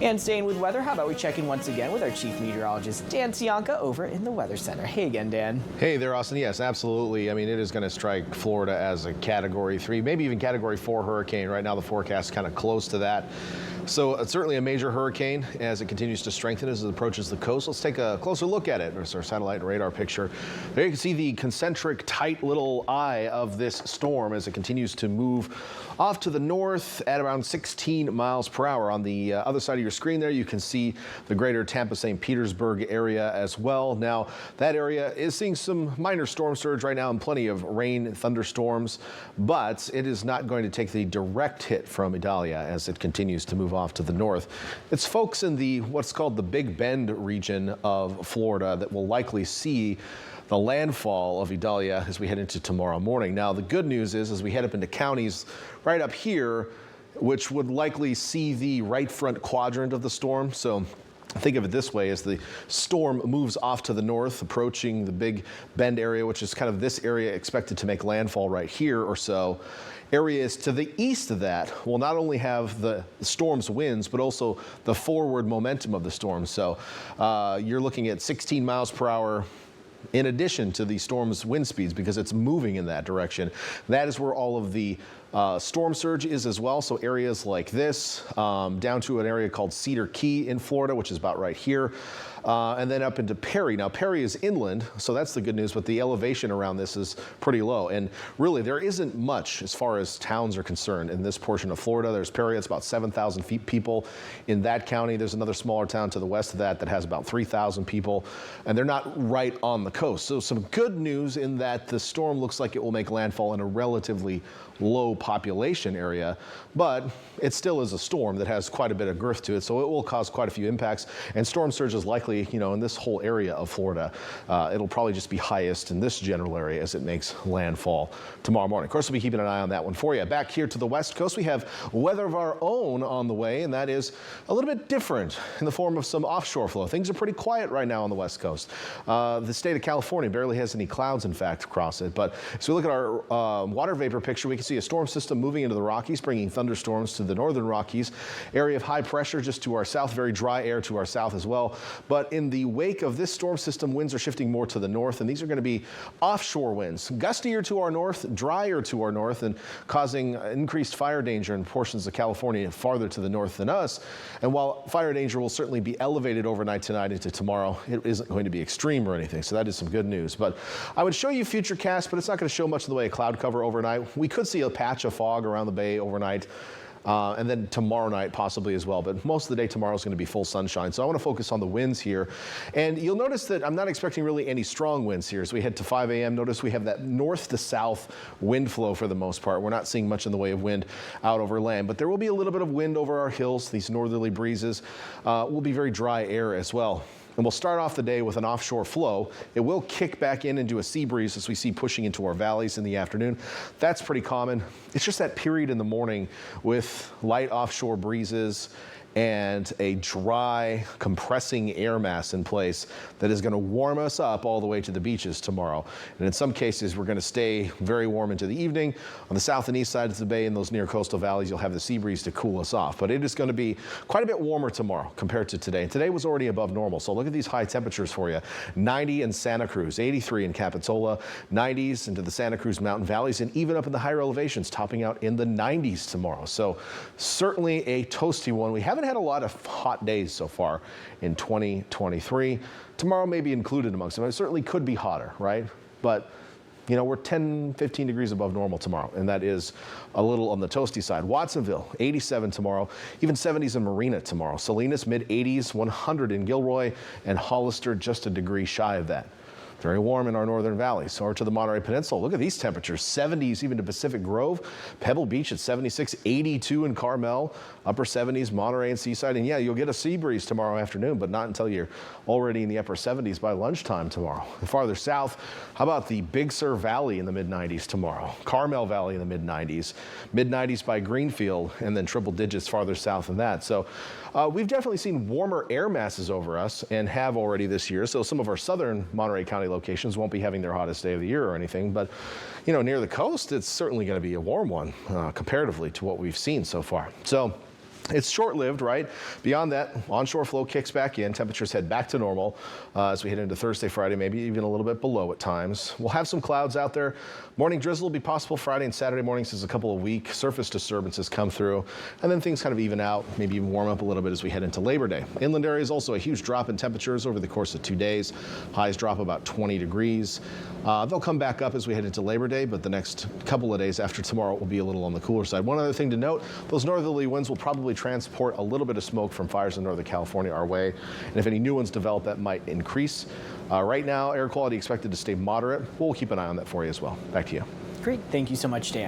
And staying with weather, how about we check in once again with our chief meteorologist, Dan Cianca, over in the Weather Center. Hey again, Dan. Hey there, Austin. Yes, absolutely. I mean, it is going to strike Florida as a Category 3, maybe even Category 4 hurricane. Right now, the forecast is kind of close to that. So it's certainly a major hurricane as it continues to strengthen as it approaches the coast. Let's take a closer look at it. There's our satellite and radar picture. There you can see the concentric, tight little eye of this storm as it continues to move off to the north at around 16 miles per hour. On the other side of your screen there, you can see the greater Tampa-St. Petersburg area as well. Now, that area is seeing some minor storm surge right now and plenty of rain and thunderstorms, but it is not going to take the direct hit from Idalia as it continues to move off to the north. It's folks in the what's called the Big Bend region of Florida that will likely see the landfall of Idalia as we head into tomorrow morning. Now, the good news is as we head up into counties right up here, which would likely see the right front quadrant of the storm. So think of it this way: as the storm moves off to the north, approaching the Big Bend area, which is kind of this area expected to make landfall right here or so. Areas to the east of that will not only have the storm's winds, but also the forward momentum of the storm. So you're looking at 16 miles per hour in addition to the storm's wind speeds because it's moving in that direction. That is where all of the storm surge is as well. So areas like this, down to an area called Cedar Key in Florida, which is about right here. And then up into Perry. Now, Perry is inland, so that's the good news, but the elevation around this is pretty low. And really, there isn't much as far as towns are concerned in this portion of Florida. There's Perry, it's about 7,000 people in that county. There's another smaller town to the west of that has about 3,000 people, and they're not right on the coast. So some good news in that the storm looks like it will make landfall in a relatively low population area, but it still is a storm that has quite a bit of girth to it, so it will cause quite a few impacts. And storm surge is likely, in this whole area of Florida. It'll probably just be highest in this general area as it makes landfall tomorrow morning. Of course, we'll be keeping an eye on that one for you. Back here to the west coast, we have weather of our own on the way, and that is a little bit different in the form of some offshore flow. Things are pretty quiet right now on the west coast. The state of California barely has any clouds, in fact, across it. But as we look at our water vapor picture, we can see a storm system moving into the Rockies, bringing thunderstorms to the northern Rockies. Area of high pressure just to our south, very dry air to our south as well. But in the wake of this storm system, winds are shifting more to the north, and these are going to be offshore winds. Gustier to our north, drier to our north, and causing increased fire danger in portions of California farther to the north than us. And while fire danger will certainly be elevated overnight tonight into tomorrow, it isn't going to be extreme or anything, so that is some good news. But I would show you futurecast, but it's not going to show much in the way of cloud cover overnight. We could see a patch of fog around the bay overnight. And then tomorrow night possibly as well, but most of the day tomorrow is going to be full sunshine. So I want to focus on the winds here. And you'll notice that I'm not expecting really any strong winds here. As we head to 5 a.m., notice we have that north to south wind flow for the most part. We're not seeing much in the way of wind out over land, but there will be a little bit of wind over our hills. These northerly breezes will be very dry air as well. And we'll start off the day with an offshore flow. It will kick back into a sea breeze as we see pushing into our valleys in the afternoon. That's pretty common. It's just that period in the morning with light offshore breezes and a dry, compressing air mass in place that is going to warm us up all the way to the beaches tomorrow. And in some cases, we're going to stay very warm into the evening. On the south and east sides of the bay in those near coastal valleys, you'll have the sea breeze to cool us off. But it is going to be quite a bit warmer tomorrow compared to today. And today was already above normal. So look at these high temperatures for you. 90 in Santa Cruz, 83 in Capitola, 90s into the Santa Cruz mountain valleys, and even up in the higher elevations, topping out in the 90s tomorrow. So certainly a toasty one. We haven't had a lot of hot days so far in 2023. Tomorrow may be included amongst them. It certainly could be hotter, right? But we're 10, 15 degrees above normal tomorrow, and that is a little on the toasty side. Watsonville, 87 tomorrow, even 70s in Marina tomorrow. Salinas, mid-80s, 100 in Gilroy, and Hollister just a degree shy of that. Very warm in our northern valleys. Over to the Monterey Peninsula. Look at these temperatures. 70s even to Pacific Grove. Pebble Beach at 76, 82 in Carmel. Upper 70s, Monterey and Seaside. And yeah, you'll get a sea breeze tomorrow afternoon, but not until you're already in the upper 70s by lunchtime tomorrow. And farther south, how about the Big Sur Valley in the mid-90s tomorrow? Carmel Valley in the mid-90s. Mid-90s by Greenfield, and then triple digits farther south than that. So we've definitely seen warmer air masses over us and have already this year. So some of our southern Monterey County locations won't be having their hottest day of the year or anything, but near the coast, it's certainly going to be a warm one comparatively to what we've seen so far. So It's short-lived, right? Beyond that, onshore flow kicks back in. Temperatures head back to normal as we head into Thursday, Friday, maybe even a little bit below at times. We'll have some clouds out there. Morning drizzle will be possible Friday and Saturday mornings as a couple of weak surface disturbances come through. And then things kind of even out, maybe even warm up a little bit as we head into Labor Day. Inland areas also a huge drop in temperatures over the course of 2 days. Highs drop about 20 degrees. They'll come back up as we head into Labor Day, but the next couple of days after tomorrow will be a little on the cooler side. One other thing to note, those northerly winds will probably transport a little bit of smoke from fires in Northern California our way. And if any new ones develop, that might increase. Right now, air quality expected to stay moderate. We'll keep an eye on that for you as well. Back to you. Great. Thank you so much, Dan.